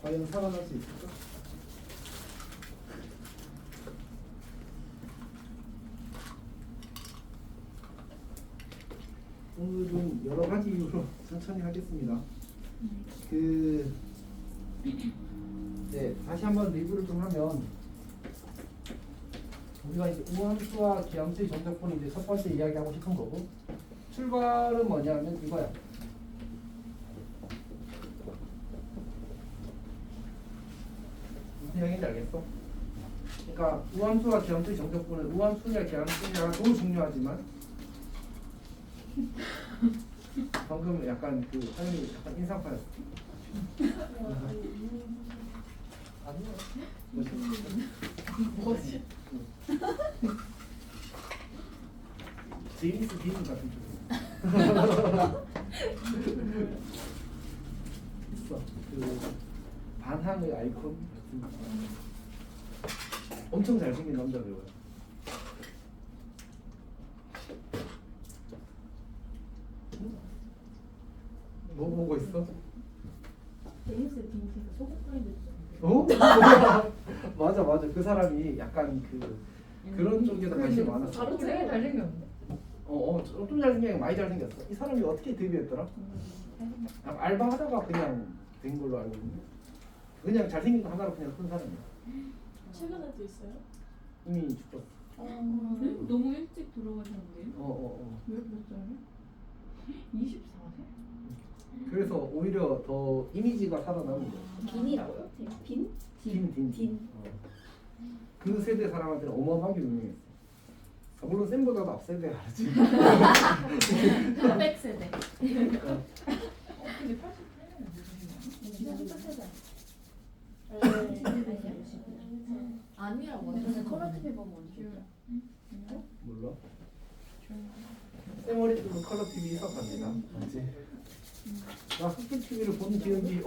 과연 살아날 수 있을까? 오늘은 여러 가지 이유로 천천히 하겠습니다. 네, 다시 한번 리뷰를 좀 하면 우리가 이제 우함수와 기함수의 정적분이 이제 첫 번째 이야기하고 싶은 거고, 출발은 뭐냐면 이거야. 무슨 얘기인지 알겠어? 그러니까 우함수와 기함수의 정적분은 우함수냐 기함수냐가 너무 중요하지만 방금 약간 그 사장님이 약간 인상파였어. 아니요. 뭐지? 제임스 딘 같은 쪽. 있어. 그 반항의 아이콘 같은 거. 엄청 잘생긴 남자 배우야. 뭐 보고 있어? 제임스 딘스가 소금 뿌리는 어? 맞아 맞아. 그 사람이 약간 그런 쪽에도 관심이 많았어. 바로 되게 잘생겼는데. 좀 잘생긴 많이 잘생겼어. 이 사람이 어떻게 데뷔했더라? 알바 하다가 그냥 된 걸로 알고 있는데, 그냥 잘생긴 거 하나로 그냥 큰 사람이야. 최근에도 있어요? 이미 죽었어. 너무 일찍 들어가셨는데요? 왜 그랬어요? 24세? 그래서 오히려 더 이미지가 살아나는 거야. 빈이라고요? 빈? 딘. 그 세대 사람한테는 어마어마하게 유명했어. 물론 쌤보다도 앞세대 알았지. 400세대. 근데 88년에 누구세요? 아니라고. 저는 컬러 TV 보면 언제? 몰라? 쌤 어릴 때도 컬러 TV 있었답니다. 알지? 나 학교 TV를 본 기억이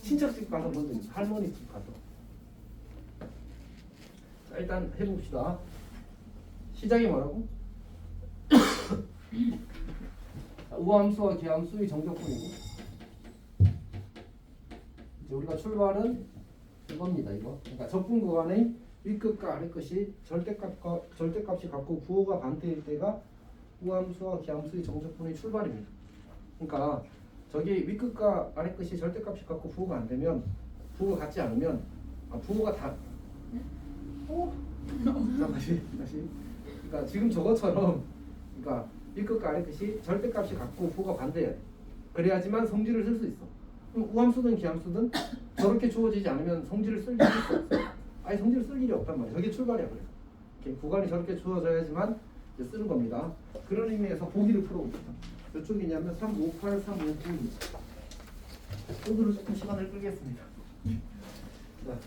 친척집 가서 본 적 있어. 할머니 집 가서. 자, 일단 해봅시다. 시작이 뭐라고? 우함수와 기함수의 정적분이고, 이제 우리가 출발은 이겁니다. 이거. 그러니까 적분 구간의 윗끝과 아래끝이 절대값이 같고 부호가 반대일 때가 우함수와 기함수의 정적분의 출발입니다. 그러니까 저기 윗끝과 아래끝이 절대값이 같고 부호가 안 되면, 부호가 같지 않으면, 부호가 다 자, 다시. 그러니까 지금 저것처럼, 그러니까 윗끝과 아래끝이 절대값이 같고 부호가 반대야. 그래야지만 성질을 쓸 수 있어. 그럼 우함수든 기함수든 저렇게 주어지지 않으면 성질을 쓸 일이 없어. 아예 성질을 쓸 일이 없단 말이야. 저게 출발이야. 그래서 이렇게 구간이 저렇게 주어져야지만 이제 쓰는 겁니다. 그런 의미에서 보기를 풀어봅시다. 몇 쪽이냐면 358, 359입니다. 오늘은 조금 시간을 끌겠습니다. 자.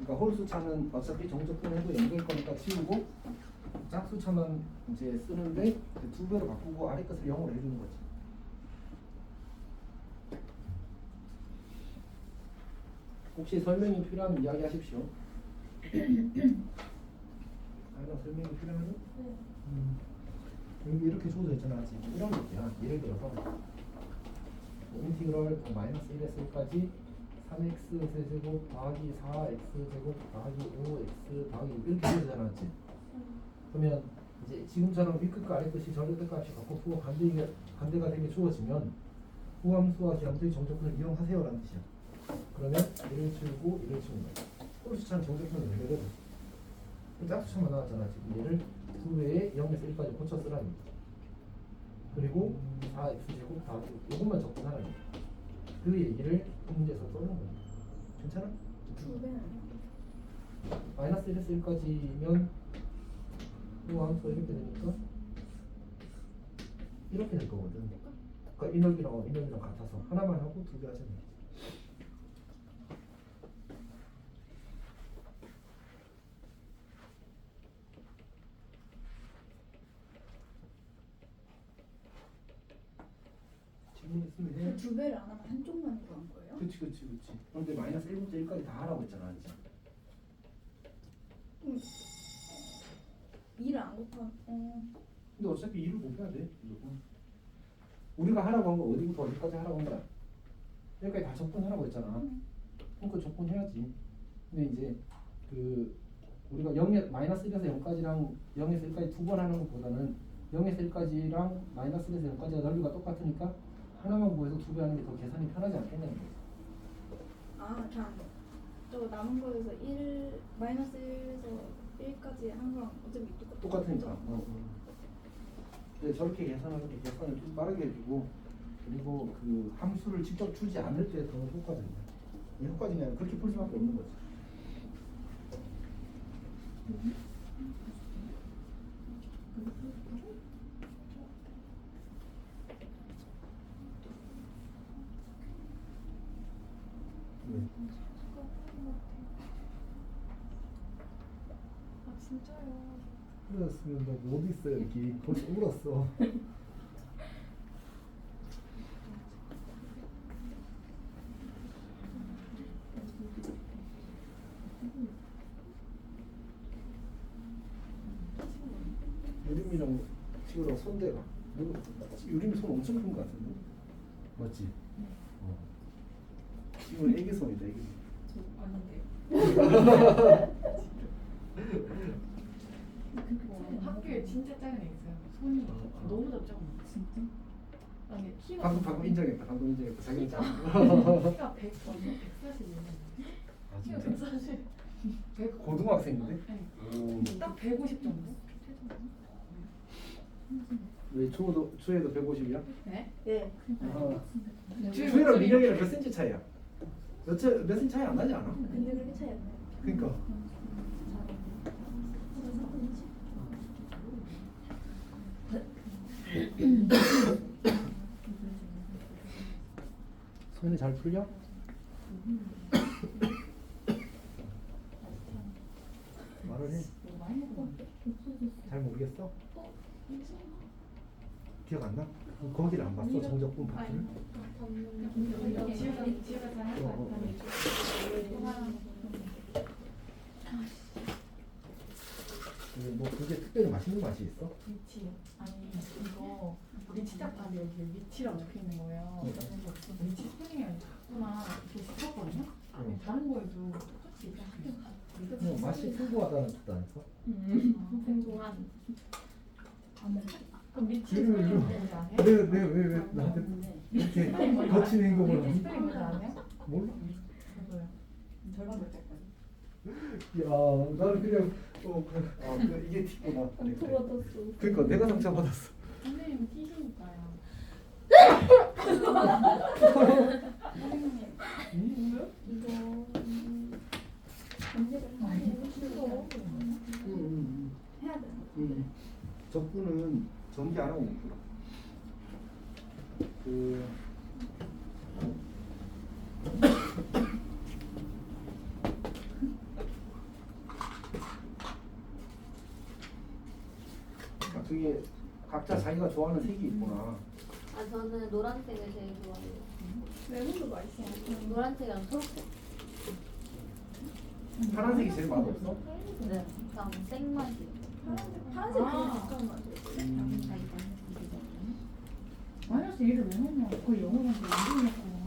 그러니까 홀수차는 어차피 정적분해도 연결 거니까 치우고, 짝수차만 이제 쓰는데 그 2배로 바꾸고 아래 것을 0으로 해주는 거지. 혹시 설명이 필요하면 이야기하십시오. 아이가 설명이 필요하면? 네. 여기 이렇게 주어져 있잖아. 지금 이런 것이야. 예를 들어서 인티그럴 마이너스 1에서 1까지 3x 세제곱 더하기 4x 제곱 더하기 5x 더하기 6 이렇게 주어지잖아. 맞지? 그러면 이제 지금처럼 윗끝과 아래끝이 절대값이 같고 부호가 반대가 되게 주어지면 우함수와 기함수의 정적분을 이용하세요라는 뜻이야. 그러면 이를 치우고 이를 치우는 거야. 홀수차는 정적분을 내려거든. 짝수차만 나왔잖아. 지금 얘를 2배에 0에서 1까지 고쳐 쓰라는 거지. 그리고 4x 제곱 더하기 이것만 적분하라는 거야. 그 얘기를 문제에서 써놓은 거야. 괜찮아? 2배 마이너스 1에서 1까지면 우함수가 이렇게 되니까 이렇게 될 거거든. 그러니까 이 넓이랑 같아서 하나만 하고 2배 하시면 되지. 했으면 해. 두 배를 안 하면 한쪽만 구한 거예요? 그치. 그런데 마이너스 1부터 1까지 다 하라고 했잖아. 진짜. 2를 안 곱하면 근데 어차피 2를 곱해야 돼. 무조건. 우리가 하라고 한 거 어디부터 어디까지 하라고 한 거야? 여기까지 다 접근하라고 했잖아. 그러니까 접근해야지. 근데 이제 그 우리가 0에 마이너스 1에서 0까지랑 0에서 1까지 두 번 하는 것보다는 0에서 1까지랑 마이너스 1에서 0까지가 넓이가 똑같으니까 하나만 구해서 두 배 하는 게 더 계산이 편하지 않겠냐는 거지. 아 그냥 저 남은 거에서 1 마이너스 1에서 1까지 한 거랑 어차피 똑같으니까. 근데 저렇게 계산하는 게 계산을 좀 빠르게 해주고 그리고 그 함수를 직접 주지 않을 때 더 효과적이야. 이 효과적이 아니라 그렇게 풀 수밖에 없는 거지. 네. 아 진짜요. 울었으면 너 못 있어 여기. 벌써 울었어. 유림이랑 지우랑 손대가. 유림이 손 엄청 큰 거 같은데? 맞지? 지우는 애기 손이다 애기. 저 아닌데요. 학교에 진짜 작은 애 있어요. 손이 너무 작잖아. 진짜? 아니 키가 방금 인정했다. 자기는 작아. 키가 100 얼마? 140이요. 아 키가 진짜? 140. 100 고등학생인데? 네. 오. 딱 150 정도. 왜 주에도 150이야? 네? 네. 주혜랑 민영이랑 몇 센치 차이야? 몇 센치 차이 안 나지 않아? 근데 그렇게 차이 안 나요. 그러니까. 소연이 잘 풀려? 말을 해. 잘 모르겠어? 기억 안 나? 거기를 안 봤어? 정적분 파트를? 지우가 잘할 것 같아. 뭐 그게 특별히 맛있는 맛이 있어? 미치. 아니 이거 미치 닭발이 여기 미치라고 적혀 있는 거예요. 미치 스프링이 작구나 이렇게 싶었거든요. 다른 거에도 똑같이 그냥 맛이 풍부하다는 뜻다니까? 풍부한. 그럼 미치 이리, 이리. 스프링 뭔지 아세요? 왜 나한테 이렇게 거친 행동을 미치 하니? 스프링 뭔지 아세요? 몰라. 저도요. 절반 몇 때까지. 야, 나는 그냥 이게 티구나. 받았어. 그러니까 내가 상처받았어. 선생님 티시니까요. 이거 문제를 해야 돼. 적분은 전개 안 하고 못 풀어. 그게 각자 자기가 좋아하는 색이 있구나. 아 저는 노란색을 제일 좋아해요. 레몬도 맛있어. 노란색이랑 초록색. 파란색이 제일 맛없어? 네. 그냥 생맛이요. 파란색 그냥 가까운 맛이에요. 마이너스 1을 왜 넣냐? 거의 영어만 이름이 하는 거예요.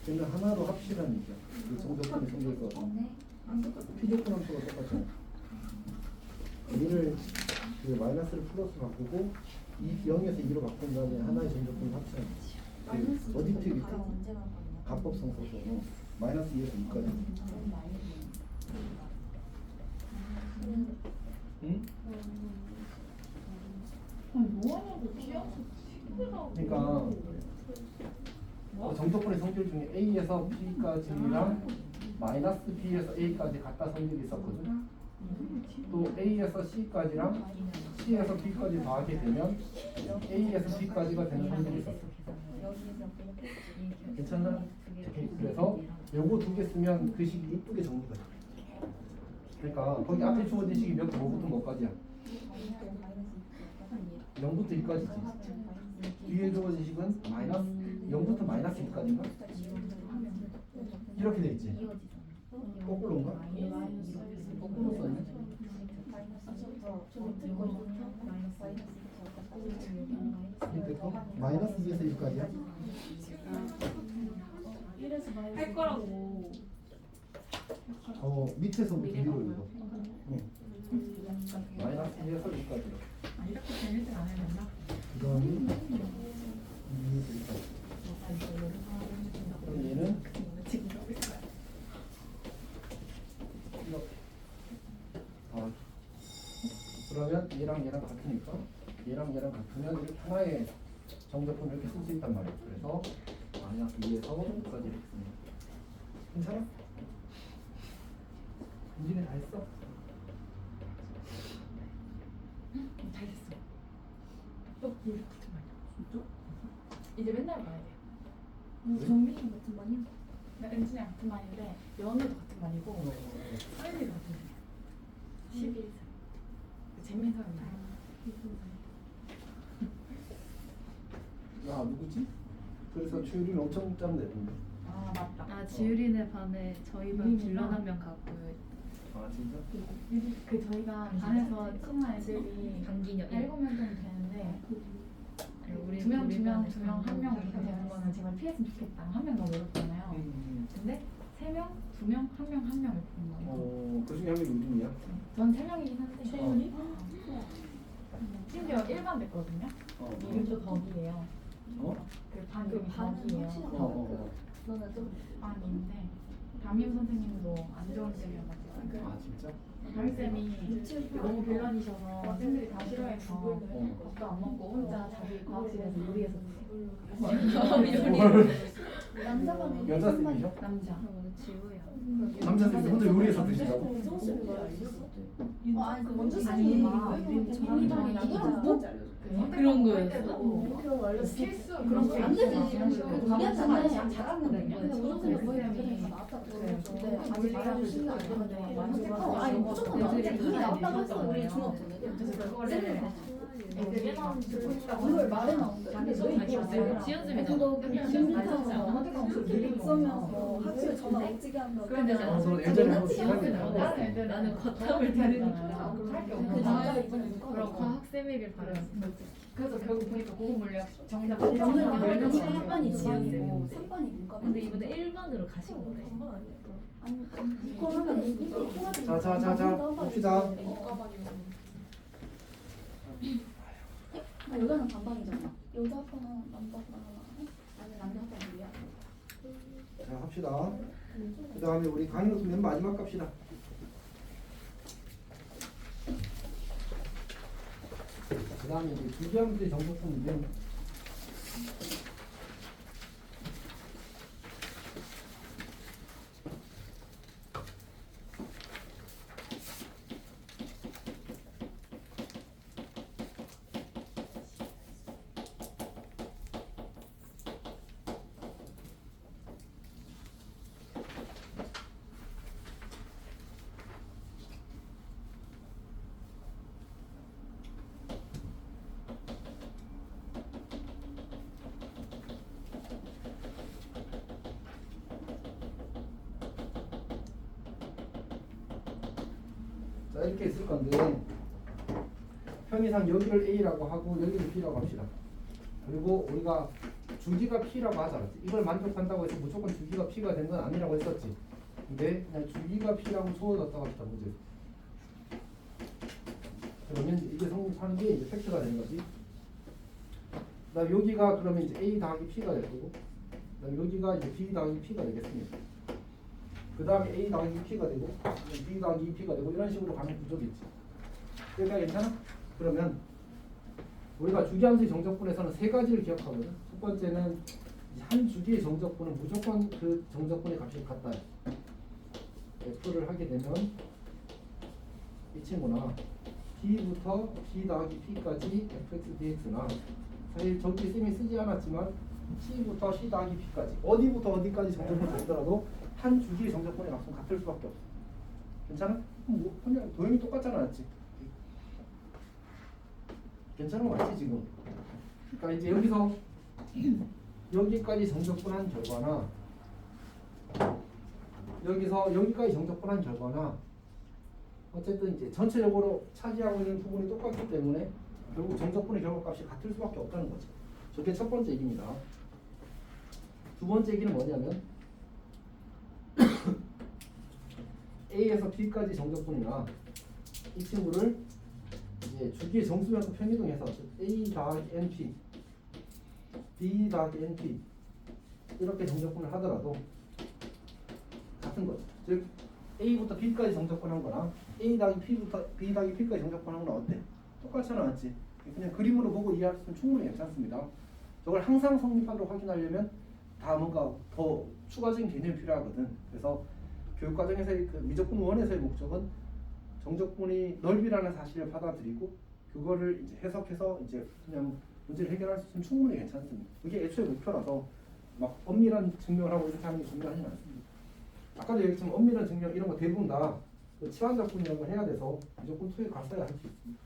걔는 하나로 합치라는 얘기야. 그 정적분이 생길 거. 피적분 함수가 똑같잖아. 얘를 그 마이너스를 플러스 바꾸고 0에서 2로 바꾼 다음에 하나의 정적분을 합치는 그 어디트 가법성 써서 마이너스 2에서 2까지. 응? 아니 뭐하냐고 귀여워서 친구라고. 그러니까 정적분의 성질 중에 A에서 B까지랑 마이너스 B에서 A까지 갖다 선 일이 있었거든. 또 A에서 C까지랑 C에서 B까지 더하게 되면 A에서 B까지가 되는 확률이 있었어. 괜찮나? 그래서 요거 두 개 쓰면 그 식이 이쁘게 정리가 돼. 그러니까 거기 앞에 주어진 식이 몇 뭐부터 뭐까지야? 0부터 2까지지. 뒤에 주어진 식은 마이너스 0부터 마이너스 2까지인가? 이렇게 돼 있지. 거꾸로인가? 거꾸로 써있네. 밑에 거 마이너스 2에서 1까지야? 할 거라고. 밑에서부터 위로 읽어. 마이너스 2에서 1까지. 아, 이렇게 되는 줄 안 해야 된다. 그 다음에 2에서 1까지. 그럼 얘는 지금 하고 있어요. 이렇게. 그러면 얘랑 얘랑 같으니까 얘랑 얘랑 같으면 이렇게 하나의 정적분을 이렇게 쓸 수 있단 말이야. 그래서 마이너스 2에서 1까지 이렇게 씁니다. 괜찮아? 은진이 다 했어? 잘 됐어. 또 이렇게 같은 말이야. 진짜? 이제 맨날 봐야 돼. 정민이 같은 말이야? 나 은진이랑 같은 말인데 연우도 같은 말이고 사연이도 같은 말이야. 11살. 재민사는 말. 야 누구지? 그래서 추율이는 엄청 짠데. 아 맞다. 아 지율이네 반에 저희 반 유림이랑. 빌런 한 명 갔고요. 아 진짜? 그 저희가 반에서 친한 애들이 강기녀 7명 정도 되는데 우리 한 명 이렇게 되는 거는 제발 피했으면 좋겠다. 한 명 너무 어렵잖아요. 근데 3명, 2명, 1명, 1명 이렇게 되는 거예요. 그 중에 한 명이 우진이야? 전 3명이긴 한데 세윤이? 심지어 1반 됐거든요. 이름도 덕이에요. 그 반금이 덕이에요. 너는 좀 반인데 담임 선생님도 안 좋은 쌤이어가지고 아 진짜? 담임쌤이 너무 빌런이셔서 쌤들이 다 싫어해서 밥도 안 먹고 혼자 자기 과학실에서 요리해서 남자가 여자 쌤이죠? 남자. 지우야. 남자 쌤이 혼자 요리해서 드신다고? 아니 그 먼저 아니, 쓰니 이름이 나도 뭔지 알려줘. 그런 거였어? 그런 거 알려줘. 실수 그런 그런 거 거 안 되지. 우리한테 우리한테 잘하거든요. 근데 우리 쌤이 선생님 나왔다고 근데 그러는데 같이 말아주시는 안 되는데 많이 아니 무조건 나한테 애들이 이게 나왔다고 했어. 거예요. 우리 중학교는. 그래서 그거를 애들이 듣고 싶다고 오늘 말에 나온대. 자기 근데 너희 너희 기억나요? 지연쌤이 너 준비하면서 학교 있으면서 학교에 전화 멋지게 한다고. 그러면 너 예전에 한번 시간이 시간이 나와. 나왔어. 다른 애들은 나는 겉함을 들으니까 할게 그 없고 남자가 이번에 그런 과학쌤이길 바랬어. 그래서 결국 보니까 고급 물리학 정답 저는 1번이 1번이 지연이고 지연이고 3번이 문과. 근데 이번에 1반으로 가신 거네. 아니 이거 하면 이거 자, 봅시다. 아, 여자는 반반이잖아. 여자 하나, 남자 하나. 아니 남자 하나 우리야. 자, 합시다. 그 다음에 우리 강의 맨 마지막 갑시다. 그 다음에 이제 주기함수의 정복분인데 자 이렇게 있을 건데 편의상 여기를 A라고 하고 여기를 B라고 합시다. 그리고 우리가 주기가 P라고 하지 않았지? 이걸 만족한다고 해서 무조건 주기가 P가 된 건 아니라고 했었지. 근데 그냥 주기가 P라고 주어졌다고 합시다. 문제. 그러면 이게 성립하는 게 이제 팩트가 되는 거지. 그다음 여기가 그러면 이제 A 더하기 P가 될 거고, 그다음 여기가 이제 B 더하기 P가 되겠습니다. 그 다음에 A 더하기 P가 되고 B 더하기 P가 되고 이런 식으로 가는 구조겠지. 여기가 괜찮아? 그러면 우리가 주기함수의 정적분에서는 세 가지를 기억하거든. 첫 번째는 한 주기의 정적분은 무조건 그 정적분의 값이 같다. F를 하게 되면 이 친구나 B부터 B 더하기 P까지 fx dx나 사실 저기 쌤이 쓰지 않았지만 C부터 C 더하기 B까지 어디부터 어디까지 정적분이 되더라도 한 주기의 정적분의 값은 같을 수밖에 없어. 괜찮아? 뭐 그냥 도형이 똑같잖아, 맞지? 괜찮은 거 맞지 지금? 그러니까 이제 여기서 여기까지 정적분한 결과나 여기서 여기까지 정적분한 결과나 어쨌든 이제 전체적으로 차지하고 있는 부분이 똑같기 때문에 결국 정적분의 결과값이 같을 수밖에 없다는 거지. 저게 첫 번째 얘기입니다. 두 번째 얘기는 뭐냐면 A에서 B까지 정적분이나 이 친구를 이제 주기의 정수면서 편이동해서 A 더하기 NP, B 더하기 NP 이렇게 정적분을 하더라도 같은 거죠. 즉 A부터 B까지 정적분한 거나 A 더하기 P부터 B 더하기 P까지 정적분한 거나 어때? 똑같잖아, 맞지? 그냥 그림으로 보고 이해할 수 있으면 충분히 괜찮습니다. 저걸 항상 성립하도록 확인하려면 다 뭔가 더 추가적인 개념이 필요하거든. 그래서 교육과정에서의 그 미적분 원에서의 목적은 정적분이 넓이라는 사실을 받아들이고 그거를 이제 해석해서 이제 그냥 문제를 해결할 수 있으면 충분히 괜찮습니다. 그게 애초에 목표라서 막 엄밀한 증명을 하고 이렇게 하는 게 중요하지는 않습니다. 아까도 얘기했지만 엄밀한 증명 이런 거 대부분 다 그 치환적분 이런 거 해야 돼서 무조건 투에 갔어야 할 수 있습니다.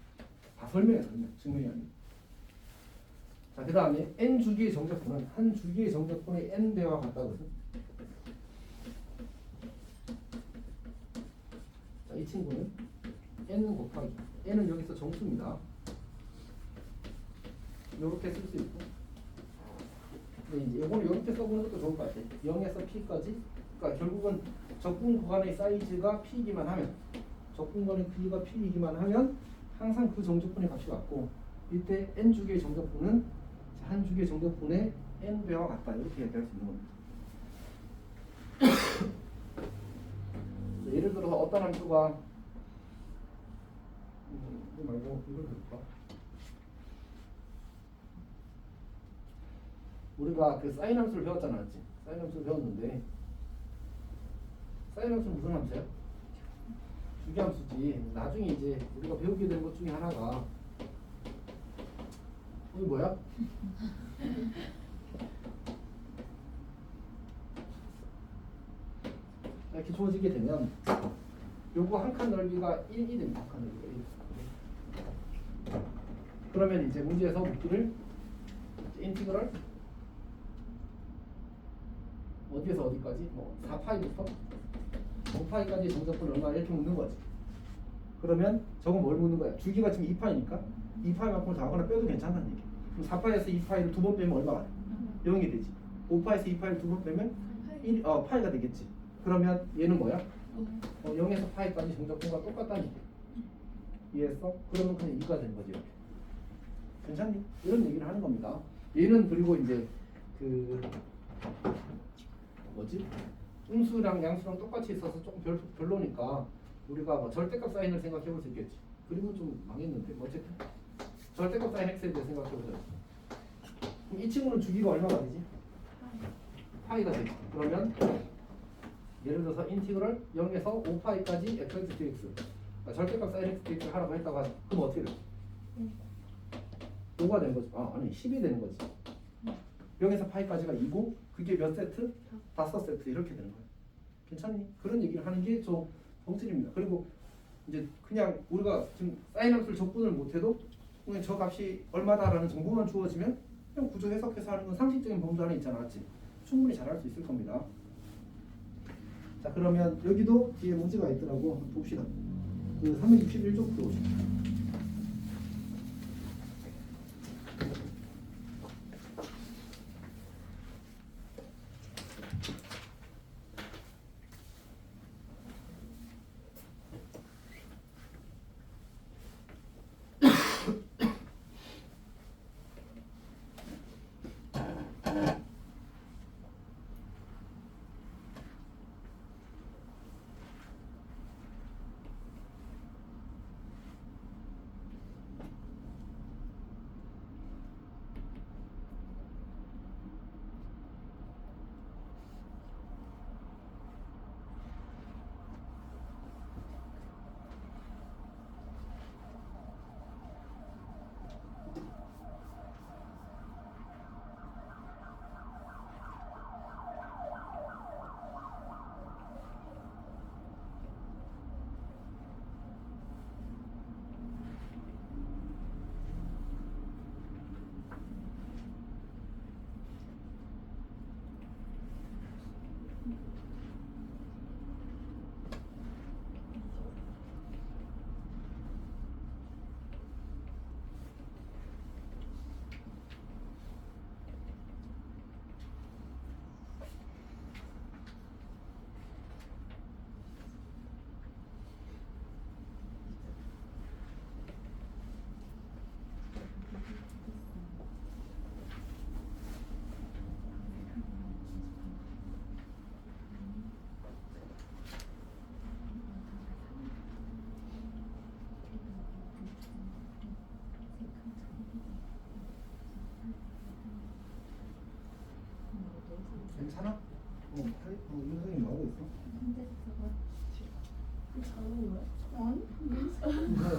다 설명해 증명이 아니고. 자, 그 다음에 n 주기의 정적분은 한 주기의 정적분의 n 배와 같다거든. 자, 이 친구는 n 곱하기 n은 여기서 정수입니다. 이렇게 쓸 수 있고, 근데 이제 이거는 이렇게 써보는 것도 좋을 것 같아. 0에서 p까지. 그러니까 결국은 적분 구간의 사이즈가 p이기만 하면, 적분 구간의 크기가 p이기만 하면 항상 그 정적분의 값이 같고, 이때 n 주기의 정적분은 한 주기의 정적분의 n 배와 같다. 이렇게 얘기할 수 있는 겁니다. 예를 들어서 어떤 함수가 이거 말고 이걸 볼까? 우리가 그 사인 함수를 배웠잖아, 맞지? 사인 함수를 배웠는데 사인 함수는 무슨 함수야? 주기 함수지. 나중에 이제 우리가 배우게 된 것 중에 하나가 이게 뭐야? 이렇게 주어지게 되면 요거 한 칸 넓이가 1이 됩니다. 한 칸 넓이가 1. 그러면 이제 문제에서 묻기를 인티그럴 어디에서 어디까지? 뭐 4파이부터 5파이까지 정적분 얼마 이렇게 묻는 거지. 그러면 저건 뭘 묻는 거야? 주기가 지금 2파이니까 2파이만큼 작거나 빼도 괜찮다는 얘기. 그럼 4파이에서 2파이를 두 번 빼면 얼마가 돼? 0이 되지. 5파이에서 2파이를 두 번 빼면 파이가 되겠지. 그러면 얘는 뭐야? 0에서 파이까지 정적분과 똑같다는 얘기. 이해했어? 그러면 그냥 2가 되는 거지 이렇게. 괜찮니? 이런 얘기를 하는 겁니다. 얘는 그리고 이제 그 뭐지? 음수랑 양수랑 똑같이 있어서 조금 별로니까 우리가 뭐 절대값 사인을 생각해 볼 수 있겠지. 그림은 좀 망했는데 뭐 어쨌든 절대값 사인 x에 대해 생각해 보자. 그럼 이 친구는 주기가 얼마가 되지? 파이가 되지. 그러면 예를 들어서 인티그럴 0에서 5파이까지 fx dx 그러니까 절대값 사인 x dx를 하라고 했다고 하자. 그럼 어떻게 돼? 5가 되는 거지. 아니 10이 되는 거지. 0에서 파이까지가 2고 그게 몇 세트? 5세트 이렇게 되는 거야. 괜찮니? 그런 얘기를 하는 게 좀 본질입니다. 그리고 이제 그냥 우리가 지금 사인 함수를 적분을 못해도 그냥 저 값이 얼마다라는 정보만 주어지면 그냥 구조 해석해서 하는 건 상식적인 범주 안에 있잖아, 맞지? 충분히 잘할 수 있을 겁니다. 자, 그러면 여기도 뒤에 문제가 있더라고. 한번 봅시다. 그 361쪽 들어오시죠.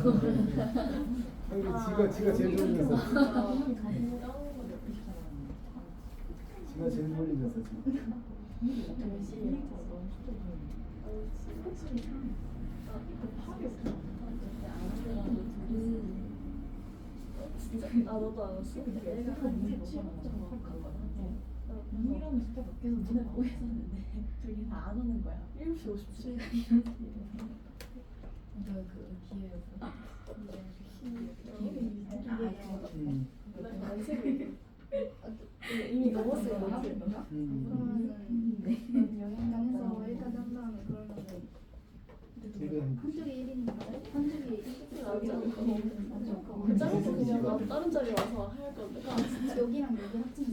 형이 지가 제일 좋은 녀석. 지가 제일 좋은 녀석 지금. 아 너도 알았어? 내가 한 17점 이러면 진짜 밖에서 눈에 보고 있었는데 둘이 다 안 오는 거야. 7시 57분. 내가 그 기회였어. 이미 넘었어요. 음. 그러면은 여기서 1까지 한 다음에 그러면은 지금 한쪽이 1이니까 한쪽이 1이 그 짜서 그냥 나도 다른 자리 와서 할 건데. 여기랑 여기 합치면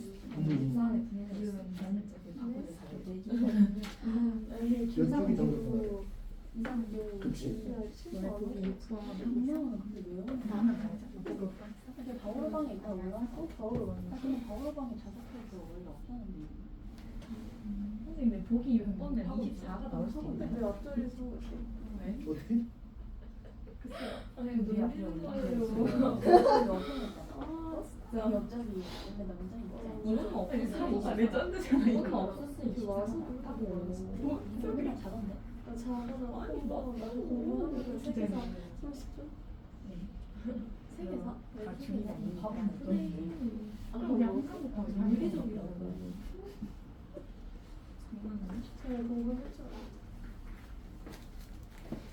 연속이 정도 이상도 급식. 바오르방에 있다 올라왔어? 바오르방에. 근데 바오르방에 자석할 때 원래 없었는데. 선생님 내 보기 6번은 24가 나올 수도 있는데 왜 앞자리에서 왜? 어떻게? 선생님 눈이 앞에 나 옆자리 원래 남자인데. 이건 없어. 사고가 레전드잖아 이거. 이거 없었으니까 와서 하고 여기랑 작은데? 나 작아서 아니 나는 진짜 3개사 30분? 3개사? 다 죽이다. 밥은 못 줬는데. 아 그럼 그냥 한국 가서 유리적이라고 장난하네. 잘 공부해줘라.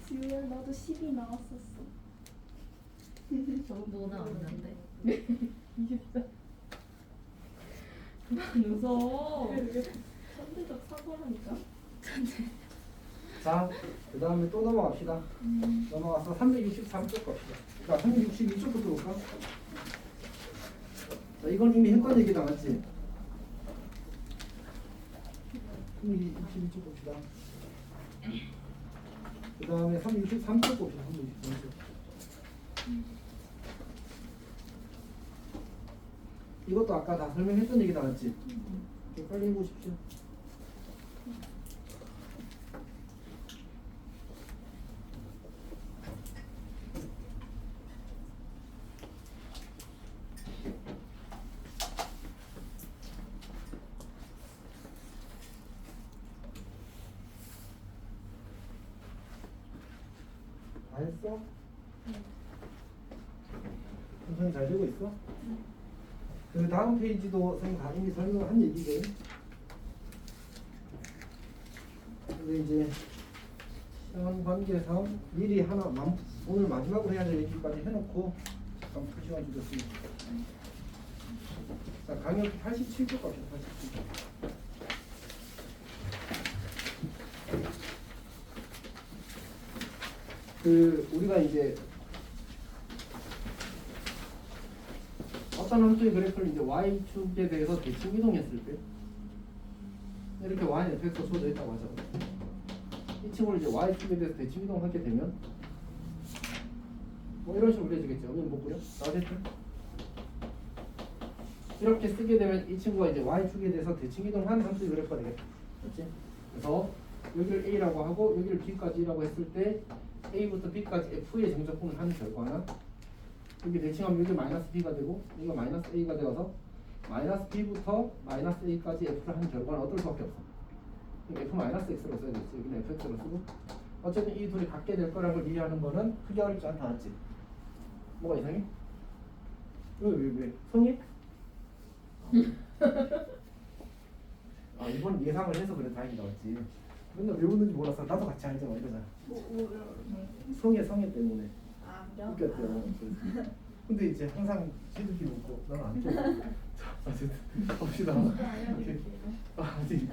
지우야 나도 10이 나왔었어. 뭐 나왔는데? 24. 무서워. 선대적 사고라니까. 자, 그 다음에 또 넘어갑시다. 넘어가서 363쪽 갑시다. 그러니까 362쪽부터 볼까? 자, 이건 이미 했던 얘기 나왔지? 362쪽 봅시다. 그 다음에 363쪽 봅시다. 363쪽. 이것도 아까 다 설명했던 얘기 나왔지? 좀 빨리 해보십시오. 다 했어? 천천히 잘 되고 있어? 그 다음 페이지도 선생님 다 이미 설명을 한 얘기거든. 근데 이제 시간 관계상 미리 하나 오늘 마지막으로 해야 될 얘기까지 해놓고 잠깐 그 시간 주셨습니다. 자, 강의 87쪽 갑시다. 87쪽. 그 우리가 이제 어떤 함수의 그래프를 이제 y축에 대해서 대칭 이동했을 때 이렇게 y fx가 주어져 있다고 하잖아. 이 친구를 이제 y축에 대해서 대칭 이동하게 되면 뭐 이런 식으로 그려지겠죠. 여기 못 그려? 나왔겠죠? 이렇게 쓰게 되면 이 친구가 이제 y축에 대해서 대칭 이동한 함수의 그래프가 되겠다. 그렇지? 그래서 여기를 a라고 하고 여기를 b까지라고 했을 때 a부터 b까지 f의 정적분을 한 결과나 여기 대칭하면 여기 마이너스 b가 되고 여기가 마이너스 a가 되어서 마이너스 b부터 마이너스 a까지 f를 한 결과는 어떨 수밖에 없어. f 마이너스 x로 써야겠지. 여기는 fx로 쓰고 어쨌든 이 둘이 같게 될 거라는 걸 미리 하는 거는 크게 어렵지 않다. 맞지? 뭐가 이상해? 왜? 성이? 아 이번 예상을 해서 그래 다행이다. 맞지? 맨날 왜 웃는지 몰랐어. 나도 같이 알잖아. 이러잖아. 성애 때문에 아 웃겼대요. 근데 이제 항상 지들끼리 웃고 나는 안 좋아. 자, 어쨌든 갑시다. 아직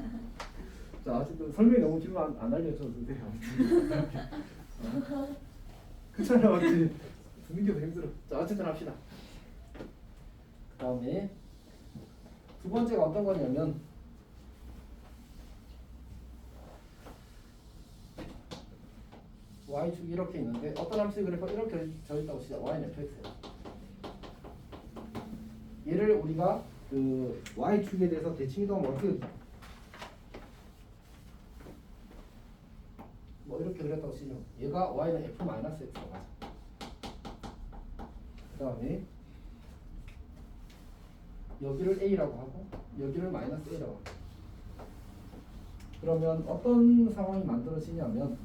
자 어쨌든 설명이 너무 길면 안 알려줘도 돼요. 그렇잖아, 맞지? 듣는 게 더 힘들어. 자 어쨌든 합시다. 그 다음에 두 번째가 어떤 거냐면 y축이 이렇게 있는데 어떤 함수의 그래프가 이렇게 져있다고 시작. y는 fx예요. 얘를 우리가 그 y축에 대해서 대칭 이동하면 어떻게 뭐 이렇게 그렸다고 치죠. 얘가 y는 f-x라고 하죠. 다음에 여기를 a라고 하고 여기를 마이너스 a라고 하고. 그러면 어떤 상황이 만들어지냐면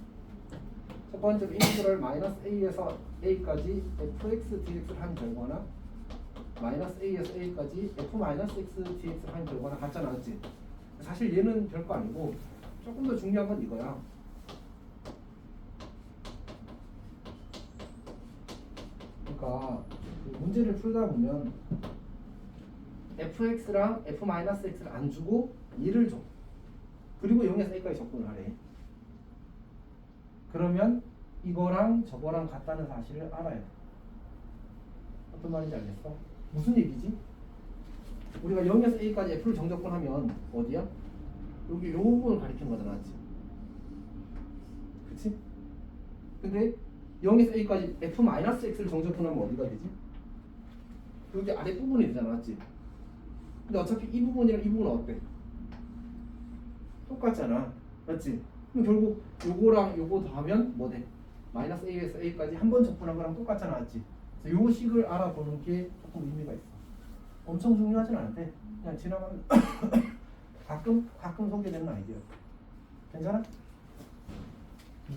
첫 번째로 인테그럴 마이너스 a에서 a까지 fx dx를 한 결과나 마이너스 a에서 a까지 f 마이너스 x dx를 한 결과나 같지 않았지? 사실 얘는 별거 아니고 조금 더 중요한 건 이거야. 그러니까 그 문제를 풀다 보면 fx랑 f 마이너스 x를 안 주고 2를 줘. 그리고 0에서 a까지 접근을 하래. 그러면 이거랑 저거랑 같다는 사실을 알아야 돼. 어떤 말인지 알겠어? 무슨 얘기지? 우리가 0에서 a까지 f를 정적분하면 어디야? 여기 요 부분을 가리키는 거잖아, 맞지? 그치? 근데 0에서 a까지 f 마이너스 x를 정적분하면 어디가 되지? 여기 아랫부분이 되잖아, 맞지? 근데 어차피 이 부분이랑 이 부분은 어때? 똑같잖아, 맞지? 그럼 결국 요거랑 요거 더하면 뭐 돼? 마이너스 a에서 a까지 한 번 적분한 거랑 똑같잖아, 맞지? 그래서 요 식을 알아보는 게 조금 의미가 있어. 엄청 중요하진 않은데 그냥 지나가면 가끔 소개되는 아이디어. 괜찮아?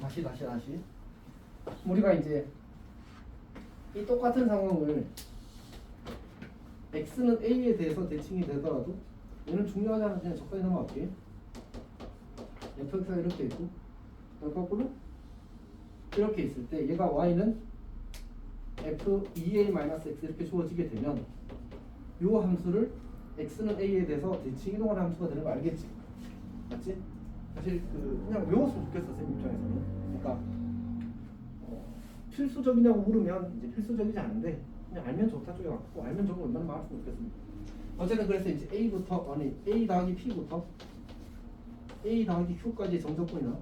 다시 우리가 이제 이 똑같은 상황을 x는 a에 대해서 대칭이 되더라도 얘는 중요하지 않아. 그냥 적당히 넘어갈게. fx가 이렇게 있고 거꾸로 이렇게 있을 때 얘가 y는 f 2a-x 이렇게 주어지게 되면 요 함수를 x는 a에 대해서 대칭 이동하는 함수가 되는 거 알겠지? 맞지? 사실 그냥 외웠으면 좋겠어, 쌤 입장에서는. 그러니까 필수적이냐고 물으면 이제 필수적이지 않은데 그냥 알면 좋다 쪽에 맞고 알면 좋은 거 얼마나 많았으면 좋겠습니다. 어쨌든 그래서 이제 a부터 a 더하기 p부터 a 더하기 q까지 정적분이나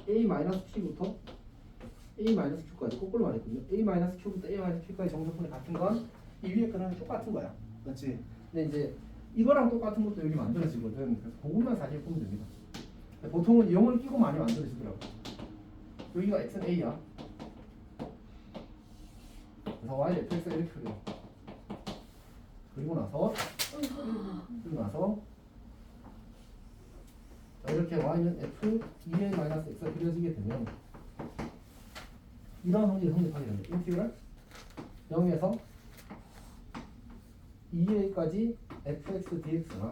a 마이너스 p부터 a 마이너스 q까지 거꾸로 말했거든요. a 마이너스 q부터 a 마이너스 p까지 정적분이 같은 건 이 위에 거랑 똑같은 거야, 맞지? 근데 이제 이거랑 똑같은 것도 여기 만들어지거든. 그래서 그것만 사실 보면 됩니다. 보통은 0을 끼고 많이 만들어지더라고. 여기가 x는 a야. 그래서 y fx가 이렇게 그려. 그리고 나서 자, 이렇게 y는 f 2a-x가 그려지게 되면 이런 성질이 성립하게 됩니다. 인티그럴 0에서 2a까지 fx dx나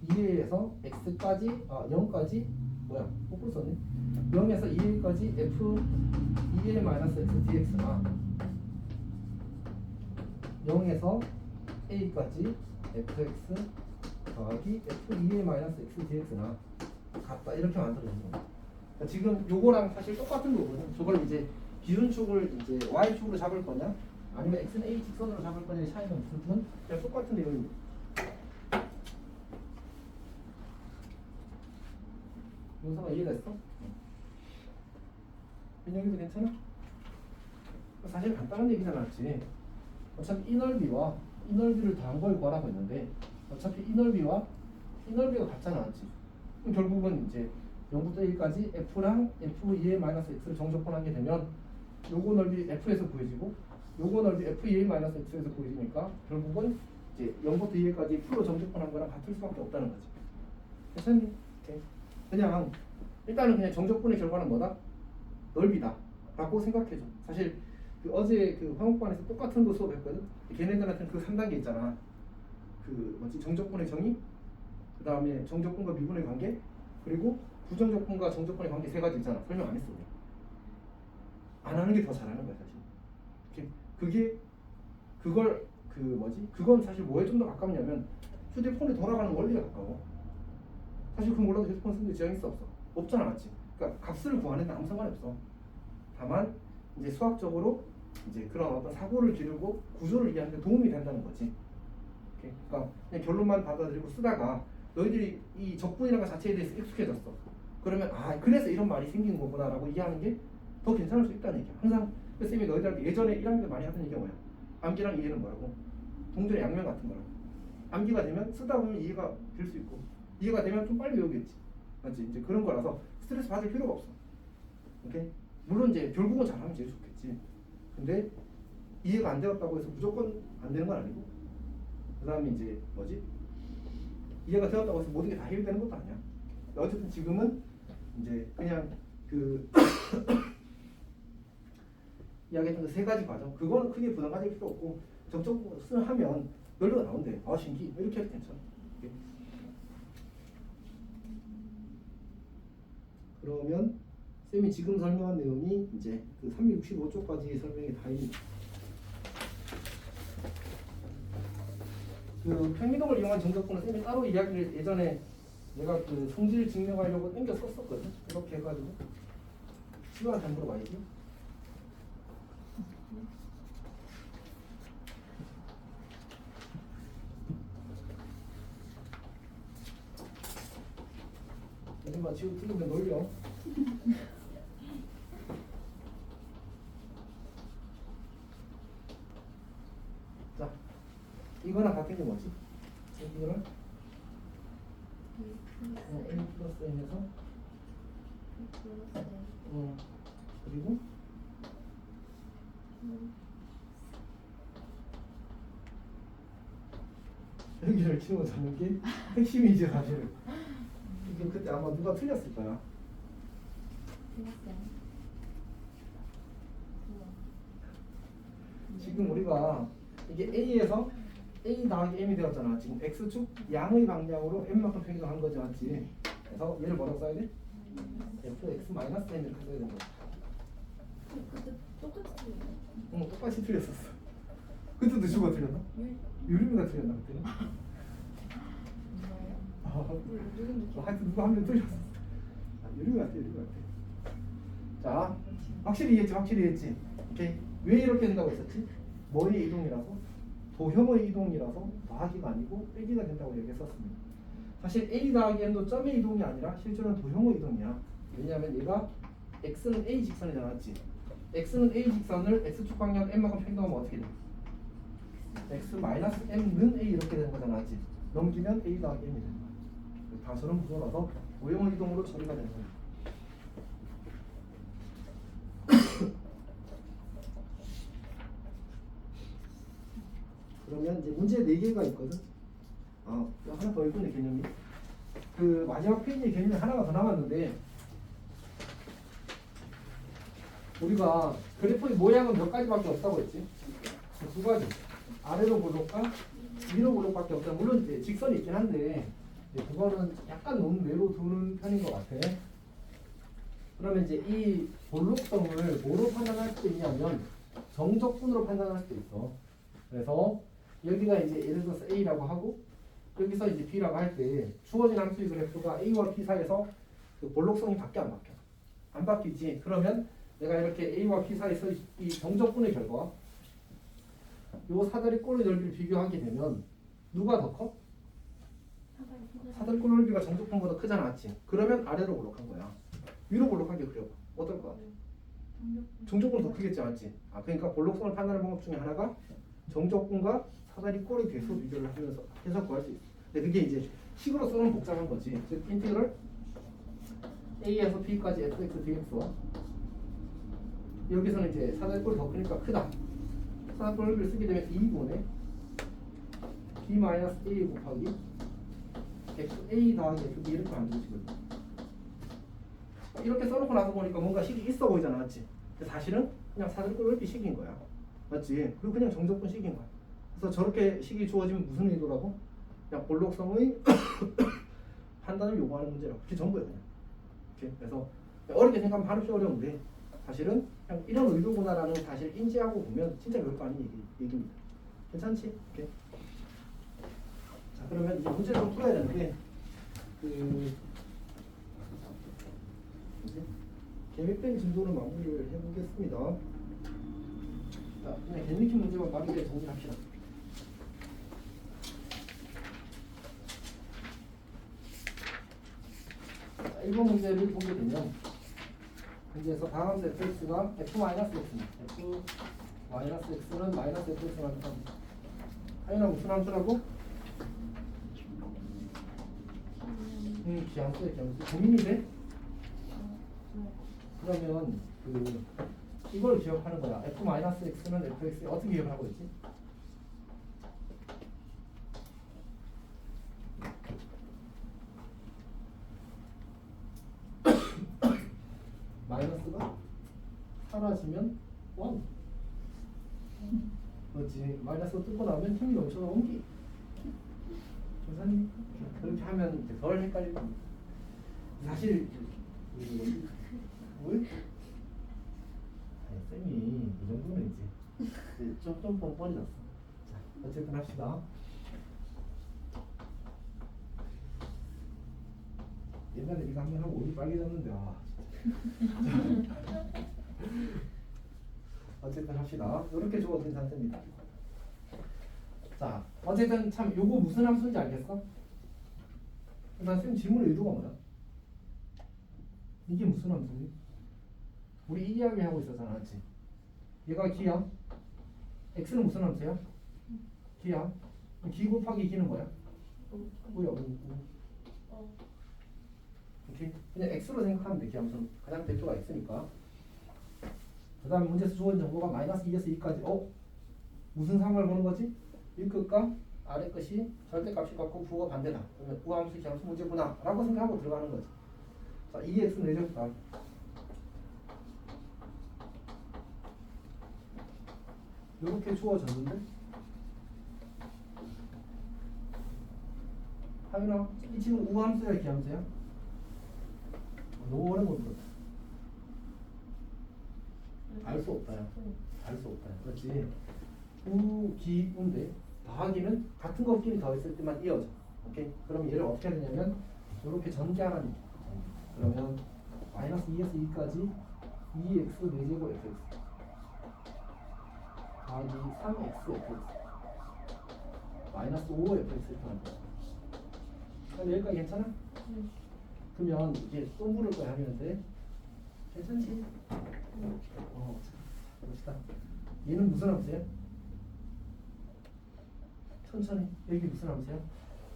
2a에서 x까지 0까지 뭐야 거꾸로 썼네. 0에서 2a까지 f 2a-x dx나 0에서 a까지 fx 더하기 f 2a-x dx나 같다 이렇게 만들어지는 거야. 그러니까 지금 요거랑 사실 똑같은 거거든. 저걸 이제 기준축을 이제 y축으로 잡을 거냐 아니면 x는 a 직선으로 잡을 거냐의 차이는 없을 뿐 그냥 똑같은 내용입니다. 용서가 이해됐어? 민영이도 괜찮아? 사실 간단한 얘기잖아, 맞지? 어차피 이 넓이와 이 넓이를 더한 걸 구하라고 했는데 어차피 이 넓이와 이 넓이가 같잖아, 맞지? 그럼 결국은 이제 0부터 1까지 f랑 f2a-x를 정적분하게 되면 요거 넓이 f에서 구해지고 요거 넓이 f2a-x에서 구해지니까 결국은 이제 0부터 2까지 f로 정적분한 거랑 같을 수밖에 없다는 거지. 괜찮니? 오케이. 그냥 일단은 그냥 정적분의 결과는 뭐다? 넓이다 라고 생각해줘. 사실 어제 그 화목반에서 똑같은 거 수업했거든. 걔네들한테는 그 3단계 있잖아. 그 뭐지 정적분의 정의, 그 다음에 정적분과 미분의 관계, 그리고 부정적분과 정적분의 관계 세 가지 있잖아. 설명 안 했어. 안 하는 게 더 잘하는 거야 사실. 그건 사실 뭐에 좀 더 가깝냐면 휴대폰에 돌아가는 원리가 가까워. 사실 그건 몰라도 휴대폰 쓰는데 지장 있어 없어? 없잖아, 맞지? 그러니까 값을 구하는 데 아무 상관이 없어. 다만 이제 수학적으로 이제 그런 어떤 사고를 기르고 구조를 이해하는 데 도움이 된다는 거지. 오케이? 그러니까 그냥 결론만 받아들이고 쓰다가 너희들이 이 적분이라는 것 자체에 대해서 익숙해졌어. 그러면 그래서 이런 말이 생긴 거구나라고 이해하는 게 더 괜찮을 수 있다는 얘기야. 항상 쌤이 너희들한테 예전에 1학년 때 많이 하던 얘기가 뭐야? 암기랑 이해는 뭐라고? 동전의 양면 같은 거라고. 암기가 되면 쓰다 보면 이해가 될 수 있고 이해가 되면 좀 빨리 외우겠지. 맞지? 이제 그런 거라서 스트레스 받을 필요가 없어. 오케이? 물론 이제 결국은 잘하면 제일 좋겠지. 근데 이해가 안 되었다고 해서 무조건 안 되는 건 아니고, 그 다음에 이제 뭐지? 이해가 되었다고 해서 모든 게 다 해결되는 것도 아니야. 어쨌든 지금은 이제 그냥 그 이야기했던 그 세 가지 과정, 그거는 크게 부담 가질 필요 없고 적적으로 하면 연료가 나온대. 아 신기, 이렇게 해도 괜찮아. 오케이. 그러면 쌤이 지금 설명한 내용이 이제 그 365쪽까지 설명이 다 있는. 그 평미동을 이용한 정적분은 쌤이 따로 이야기를 예전에 내가 그 성질 증명하려고 땡겨 썼었거든. 이렇게 해가지고 시간한테 한번 물어봐야지. 요즘만 지우 틀리면 놀려. 자, 이거랑 같은 게 뭐지? 이거는 A 플러스 N에서 그리고 여기를 치워 잡는 게 핵심이지 사실은. 이게 그때 아마 누가 틀렸을 거야. 지금 우리가 이게 A에서 A 더하기 M이 되었잖아. 지금 X축 양의 방향으로 M만큼 평행한 거지, 맞지? 그래서 얘를 뭐라고 써야 돼? Fx 마이너스 M 이렇게 써야 되는 거야. 그때 똑같이 틀렸네. 응, 똑같이 틀렸었어. 그때도 주가 틀렸나? 유림이가 틀렸나 그때는? 하여튼 누가 한 명 틀렸어. 유림이 같아, 유림이 같아. 자, 확실히 이해했지, 확실히 이해했지. 오케이. 왜 이렇게 된다고 했었지? 뭐의 이동이라서? 도형의 이동이라서 더하기가 아니고 빼기가 된다고 얘기했었습니다. 사실 A 더하기 N도 점의 이동이 아니라 실제로는 도형의 이동이야. 왜냐하면 얘가 X는 A 직선이잖아, 맞지? X는 A 직선을 X축 방향 M만큼 평행하면 어떻게 돼? X 마이너스 M는 A 이렇게 되는 거잖아, 맞지? 넘기면 A 더하기 M이 되는 거야. 다소는 무서워서 도형의 이동으로 처리가 되는 거야. 그러면 이제 문제 4개가 있거든. 하나 더 있군요, 개념이. 그 마지막 페이지에 개념이 하나가 더 남았는데, 우리가 그래프의 모양은 몇 가지밖에 없다고 했지? 두 가지. 아래로 볼록과 위로 볼록밖에 없다. 물론 이제 직선이 있긴 한데 그거는 약간 너무 내로 두는 편인 것 같아. 그러면 이제 이 볼록성을 뭐로 판단할 수 있냐면 정적분으로 판단할 수도 있어. 그래서 여기가 이제 예를 들어서 A라고 하고 여기서 이제 B라고 할 때 주어진 함수의 그래프가 A와 B 사이에서 그 볼록성이 바뀌어 안 바뀌어? 안 바뀌지. 그러면 내가 이렇게 A와 B 사이에서 이 정적분의 결과 요 사다리 꼴의 넓이를 비교하게 되면 누가 더 커? 사다리 꼴 넓이가 정적분보다 크잖아, 맞지? 그러면 아래로 볼록한 거야. 위로 볼록하게 그려봐. 어떨 것 같아? 정적분 더 크겠지, 맞지? 그러니까 볼록성을 판단하는 방법 중에 하나가 정적분과 사다리 꼴의 개수 비교를 하면서 해서 구할 수 있어. 근데 그게 이제 식으로 쓰면 복잡한 거지. 즉 인테그럴 A에서 B까지 fx dx와 여기서는 이제 사다리 꼴이 더 크니까 크다. 사다리 꼴을 쓰게 되면 2분의 b-a 곱하기 a 더하기 fb 이렇게 만들어지거든. 이렇게 써놓고 나서 보니까 뭔가 식이 있어 보이잖아, 맞지? 근데 사실은 그냥 사다리 꼴 넓이 식인 거야, 맞지? 그리고 그냥 정적분 식인 거야. 그래서 저렇게 식이 주어지면 무슨 의도라고? 그냥 볼록성의 판단을 요구하는 문제라고. 그게 전부야 그냥. 오케이? 그래서 어렵게 생각하면 발음이 어려운데 사실은 그냥 이런 의도구나라는 사실을 인지하고 보면 진짜 별거 아닌 얘기입니다. 괜찮지? 오케이. 자, 그러면 이제 문제를 좀 풀어야 되는데 계획된 진도로 마무리를 해보겠습니다. 자, 그냥 개념 문제만 빠르게 정리합시다. 자, 1번 문제를 보게 되면 문제에서 다음 fx가 f-x입니다. f-x는 마이너스 fx라고 합니다. 당연한 무슨 함수라고? 기함수의 기함수. 고민이 돼? 그러면 그 그 이걸 기억하는 거야. f-x는 fx에 어떻게 기억을 하고 있지? 마이너스가 사라지면 1. 그렇지. 마이너스가 뜯고 나면 힘이 넘쳐서 옮기. 계산이 그렇게 하면 이제 덜 헷갈릴 겁니다. 사실 왜? 아니, 쌤이 이 정도는 이제 좀 뻔뻔해졌어. 자, 어쨌든 합시다. 옛날에 이거 한번 하고 얼굴 빨개졌는데 어쨌든 합시다. 이렇게 주어진 상태입니다. 자, 어쨌든 참 요거 무슨 함수인지 알겠어? 일단 쌤 질문의 의도가 뭐야? 이게 무슨 함수지? 우리 이 이야기 하고 있었잖아, 맞지? 얘가 기야. x는 무슨 함수야? 기야. 기 곱하기 기는 뭐야? 뭐야? 오케이. 그냥 x로 생각하면 돼. 기함수는 가장 대표가 x니까. 그 다음에 문제에서 주어진 정보가 마이너스 2에서 2까지. 무슨 상황을 보는 거지? 위 끝과 아래 끝이 절대값이 같고 부호가 반대다. 그러면 우함수 기함수 문제구나 라고 생각하고 들어가는 거지. 자, 2x는 내려볼까? 이렇게 주어졌는데 하윤아, 이 지금 우함수야 기함수야? 너무 어려운 거다. 알 수 없다요. 알 수 없다요. 그렇지. 우기운데 더하기는 같은 것끼리 더했을 때만 이어져. 오케이. 그럼 얘를 어떻게 해야 되냐면 이렇게 전개하라는 얘기. 그러면 마이너스 2에서 2까지 2x 4제곱 fx 더하기 3x fx 마이너스 5 fx 이렇게 만들어. 그럼 여기까지 괜찮아? 그러면 이제 또 물을 거야 하는데 괜찮지? 봅시다. 얘는 무슨 함수야? 천천히. 여기 무슨 함수야?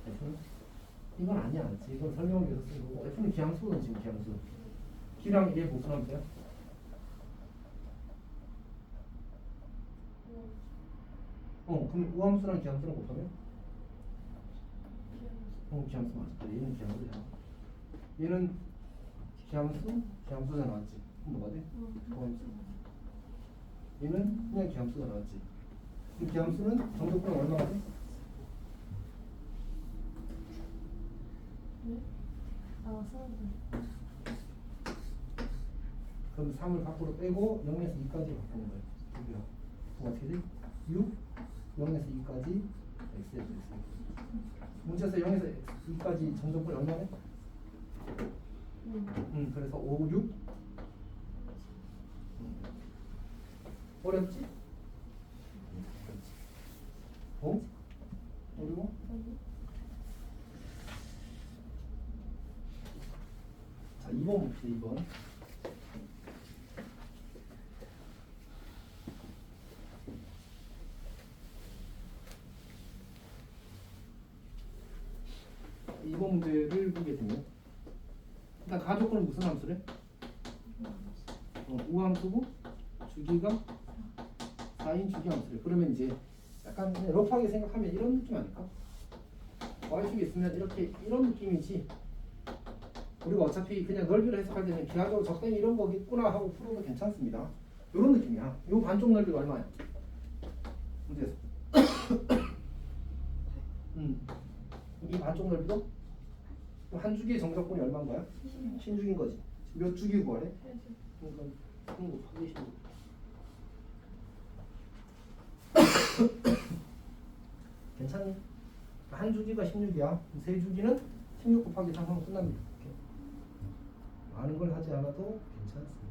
F는? 이건 아니야. 이건 설명을 위해서 쓴 거고. F는 기함수거든 지금 기함수. 기랑 얘 무슨 함수야? 그럼 우함수랑 기함수랑 곱하면? 기함수 맞아. 얘는 기함수야. 얘는 기함수가 나왔지. 그럼 뭐가 돼? 기함수. 얘는 그냥 기함수가 나왔지. 이 기함수는 정적분은 얼마가 돼? 그럼 3을 밖으로 빼고 0에서 2까지 바꾸는 거예요. 여기요. 그럼 어떻게 돼? 6, 0에서 2까지 x에서 x. 문제에서 0에서 2까지 정적분이 얼마네? 그래서 5, 6. 어렵지? 어려워? 자, 2번 봅시다. 2번. 이번 문제를 보게 되면 일단 가족분은 무슨 함수래? 우함수고 주기가 4인 주기 함수래. 그러면 이제 약간 그냥 러프하게 생각하면 이런 느낌 아닐까? y축이 있으면 이렇게 이런 느낌이지. 우리가 어차피 그냥 넓이를 해석할 때는 기하적으로 적당히 이런 거겠구나 하고 풀어도 괜찮습니다. 이런 느낌이야. 요 반쪽 넓이가 얼마야? 문제에서 이 반쪽 넓이도 한 주기의 정적분이 얼마인 거야? 신주기인 거지. 몇 주기 구하래? 그러니까 3 곱하기 16. 괜찮니? 한 주기가 16이야. 세 주기는 16 곱하기 3 하면 끝납니다. 이렇게. 많은 걸 하지 않아도 괜찮습니다.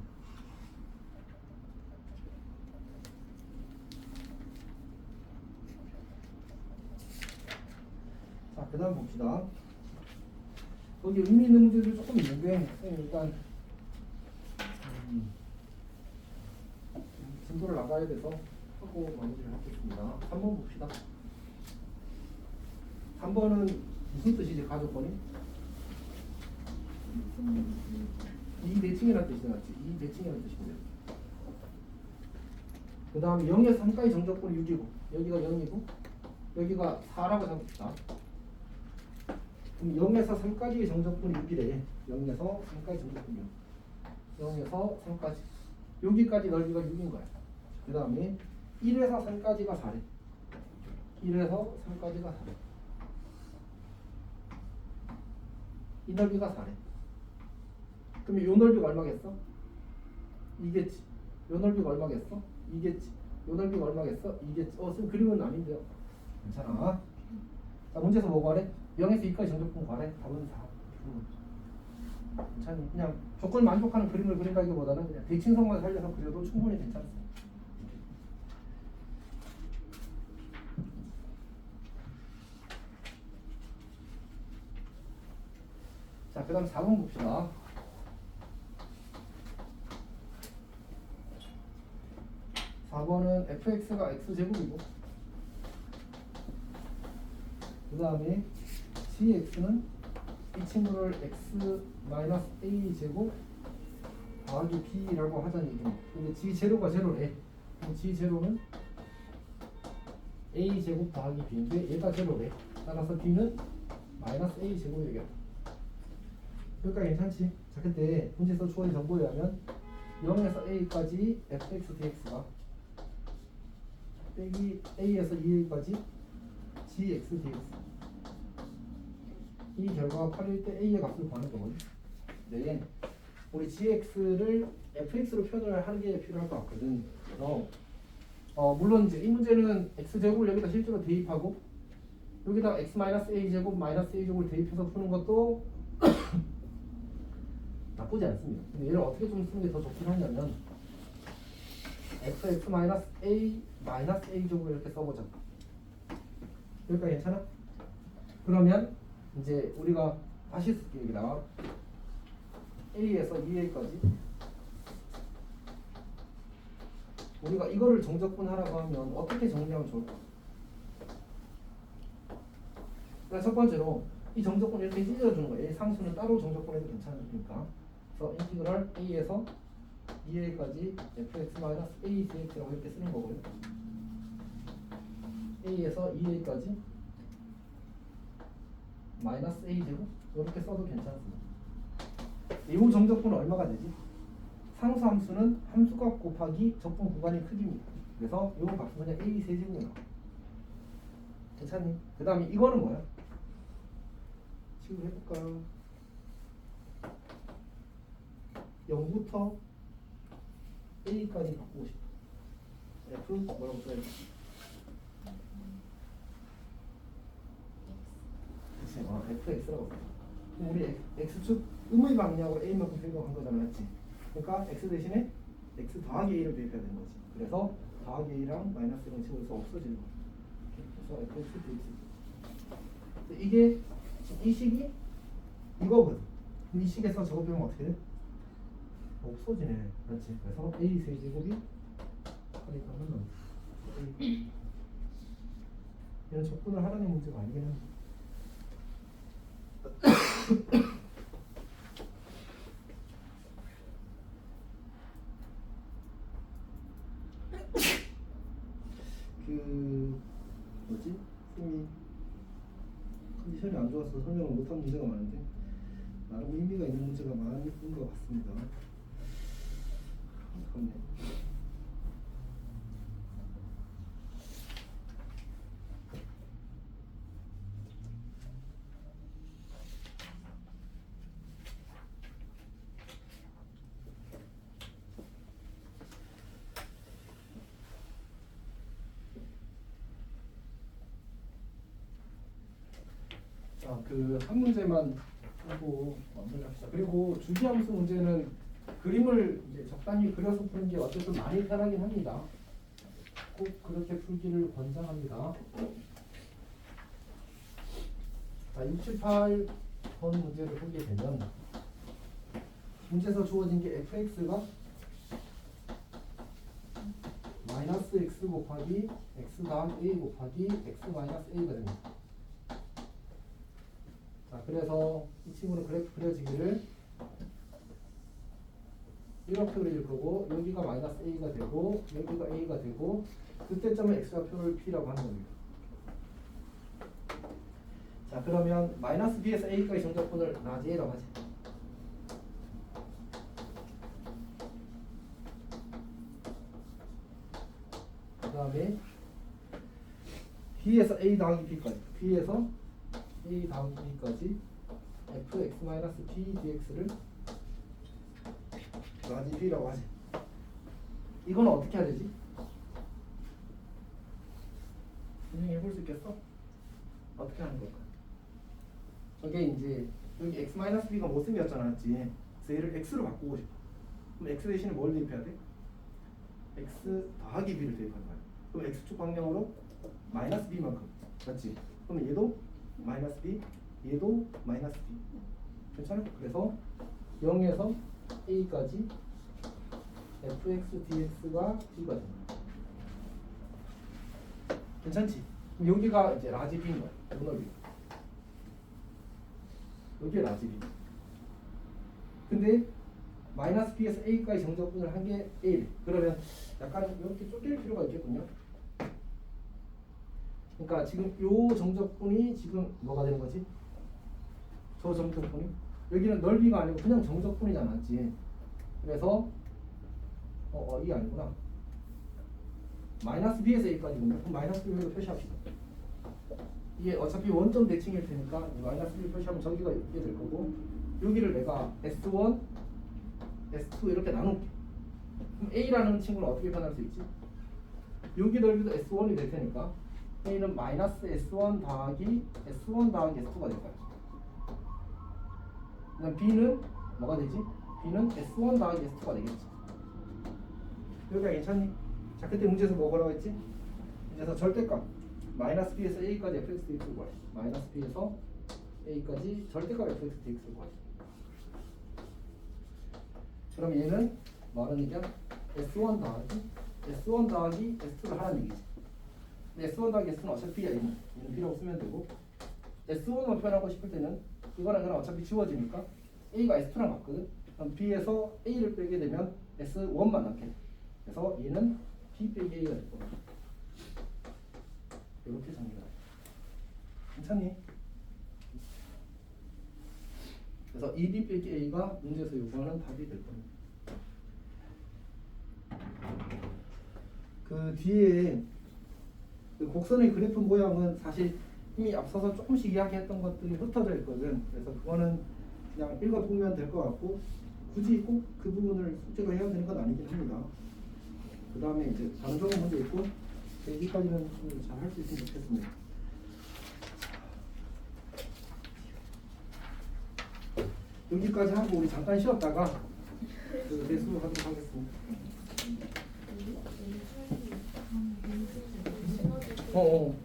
자, 그 다음 봅시다. 거기 의미 있는 문제들이 조금 있는데 일단 진도를 나가야 돼서 하고 마무리를 하겠습니다. 3번 봅시다. 3번은 무슨 뜻이지? 가족번이? 이 대칭이라는 뜻이 나왔지. 이 대칭이라는 뜻인데 그 다음에 0에서 3까지 정적분이 6이고 여기가 0이고 여기가 4라고 잡읍시다. 그럼 0에서 3까지의 정적분이 6이래. 0에서 3까지 정적분이 6. 0에서 3까지 여기까지 넓이가 6인 거야. 그 다음에 1에서 3까지가 4래. 1에서 3까지가 4래. 이 넓이가 4래. 그러면 요 넓이가 얼마겠어? 이겠지. 요 넓이가 얼마겠어? 이겠지. 요 넓이가 얼마겠어? 이겠지. 지금 그림은 아닌데요. 괜찮아. 자, 문제에서 뭐 구하래? 0에서 2까지 정적분 구하래. 답은 4. 괜찮니? 그냥 조건 만족하는 그림을 그린다기보다는 그냥 대칭성만 살려서 그려도 충분히 괜찮습니다. 자, 그 다음 4번 봅시다. 4번은 fx가 x제곱이고 그 다음에 gx는 이 친구를 x-a제곱 더하기 b라고 하자는 얘기입니다. 근데 g제로가 제로래. 그럼 g제로는 a제곱 더하기 b인데 얘가 제로래. 따라서 b는 마이너스 a제곱이 되겠다. 그러니까 괜찮지? 자, 그때 문제에서 주어진 정보에 의하면 0에서 a까지 fx dx가 빼기 a에서 2a까지 gx dx 이 결과가 8일 때 a의 값을 구하는 거거든요. 네, 우리 gx를 fx로 표현을 하는 게 필요할 것 같거든. 그래서 물론 이제 이 문제는 x제곱을 여기다 실제로 대입하고 여기다 x-a제곱 a제곱을 대입해서 푸는 것도 나쁘지 않습니다. 근데 얘를 어떻게 좀 쓰는 게 더 좋긴 하냐면 fx-a-a제곱을 이렇게 써보자. 여기까지 괜찮아? 그러면 이제 우리가 다시 쓸게. 여기다가 a에서 2a까지 우리가 이거를 정적분 하라고 하면 어떻게 정리하면 좋을까? 그러니까 첫 번째로 이 정적분 이렇게 찢어주는 거예요. 이 상수는 따로 정적분해도 괜찮으니까. 그래서 인티그럴 a에서 2a까지 fx-a dx라고 이렇게 쓰는 거고요. a에서 2a까지 마이너스 a제곱 이렇게 써도 괜찮습니다. 이 정적분은 얼마가 되지? 상수 함수는 함수값 곱하기 적분 구간의 크기입니다. 그래서 이 값은 그냥 a 세제곱이 나와. 괜찮니? 그 다음에 이거는 뭐야? 식으로 해볼까? 0부터 a까지 바꾸고 싶어. f 뭐라고 써야 돼? 그치, fx라고 써. 그럼 우리 x축 음의 방향으로 a만큼 생각한 거잖아, 맞지? 그러니까 x 대신에 x 더하기 a를 대입해야 되는 거지. 그래서 더하기 a랑 마이너스 0을 집어서 없어지는 거야. 그래서 fx dx. 이게 이 식이 이거거든. 이 식에서 저거 빼면 어떻게 돼? 없어지네. 그렇지. 그래서 a 세제곱이 하니까 하면 얘는 적분을 하라는 문제가 아니긴 한데. 그 뭐지? 쌤이 컨디션이 안 좋아서 설명을 못한 문제가 많은데 나름 의미가 있는 문제가 많은 것 같습니다. 안타깝네. 그 한 문제만 하고 마무리합시다. 그리고 주기함수 문제는 그림을 이제 적당히 그려서 푸는 게 어쨌든 많이 편하긴 합니다. 꼭 그렇게 풀기를 권장합니다. 자, 68번 문제를 보게 되면 문제에서 주어진 게 fx가 마이너스 x 곱하기 x 더하기 a 곱하기 x 마이너스 a가 됩니다. 자, 그래서 이 친구는 그래프 그려지기를 이렇게 그려질 거고 여기가 마이너스 a가 되고 여기가 a가 되고 그때점을 x좌표를 p라고 하는 겁니다. 자 그러면 마이너스 b에서 a까지 정적분을 라지 a라고 하지. 그 다음에 b에서 a 더하기 b까지 b에서 a 더하기 b까지 fx-p dx를 라지 b라고 하지. 이거는 어떻게 해야 되지? 분명히 해볼 수 있겠어? 어떻게 하는 걸까? 저게 이제 여기 x-b가 모습이었잖아, 맞지? 그래서 얘를 x로 바꾸고 싶어. 그럼 x 대신에 뭘 대입해야 돼? x 더하기 b를 대입할 거야. 그럼 x축 방향으로 마이너스 b만큼, 맞지? 그럼 얘도 마이너스 b, 얘도 마이너스 b. 괜찮아? 그래서 0에서 a까지 fx dx가 b가 됩니다. 괜찮지? 그럼 여기가 이제 라지 b인 거야. 요 넓이. 여기가 라지 b. 근데 마이너스 b에서 a까지 정적분을 한 게 a래. 그러면 약간 이렇게 쪼갤 필요가 있겠군요. 그러니까 지금 요 정적분이 지금 뭐가 되는 거지? 저 정적분이 여기는 넓이가 아니고 그냥 정적분이잖아, 맞지? 그래서 이게 아니구나. 마이너스 b에서 a까지군요. 그럼 마이너스 b로 표시합시다. 이게 어차피 원점 대칭일 테니까 마이너스 b를 표시하면 저기가 이렇게 될 거고 여기를 내가 S1, S2 이렇게 나눌게. 그럼 a라는 친구는 어떻게 표현할 수 있지? 여기 넓이도 S1이 될 테니까 a는 마이너스 S1 더하기 S2가 될 거야. 그다음 b는 뭐가 되지? b는 S1 더하기 S2가 되겠지. 여기가 괜찮니? 자 그때 문제에서 뭐라고 했지? 그래서 절대값 마이너스 b에서 a까지 fx dx를 구하래. 마이너스 b에서 a까지 절대값 fx dx를 구하래. 그럼 얘는 뭐하는 얘기야? S1 더하기 S2를 하라는 얘기지. 근데 S1 더하기 S2는 어차피 B야. 얘는 B라고 쓰면 되고 S1만 표현하고 싶을 때는 이거는 그냥 어차피 지워지니까 A가 S2랑 같거든. 그럼 B에서 A를 빼게 되면 S1만 남게 돼. 그래서 얘는 B 빼기 A가 될 거야. 이렇게 정리가 돼. 괜찮니? 그래서 2B 빼기 A가 문제에서 요구하는 답이 될 겁니다. 그 뒤에 그 곡선의 그래프 모양은 사실 이미 앞서서 조금씩 이야기했던 것들이 흩어져 있거든. 그래서 그거는 그냥 읽어보면 될 것 같고 굳이 꼭 그 부분을 숙제로 해야 되는 건 아니긴 합니다. 그 다음에 이제 단적인 문제 있고 여기까지는 잘 할 수 있으면 좋겠습니다. 여기까지 하고 우리 잠깐 쉬었다가 그 대수하도록 하겠습니다. 어.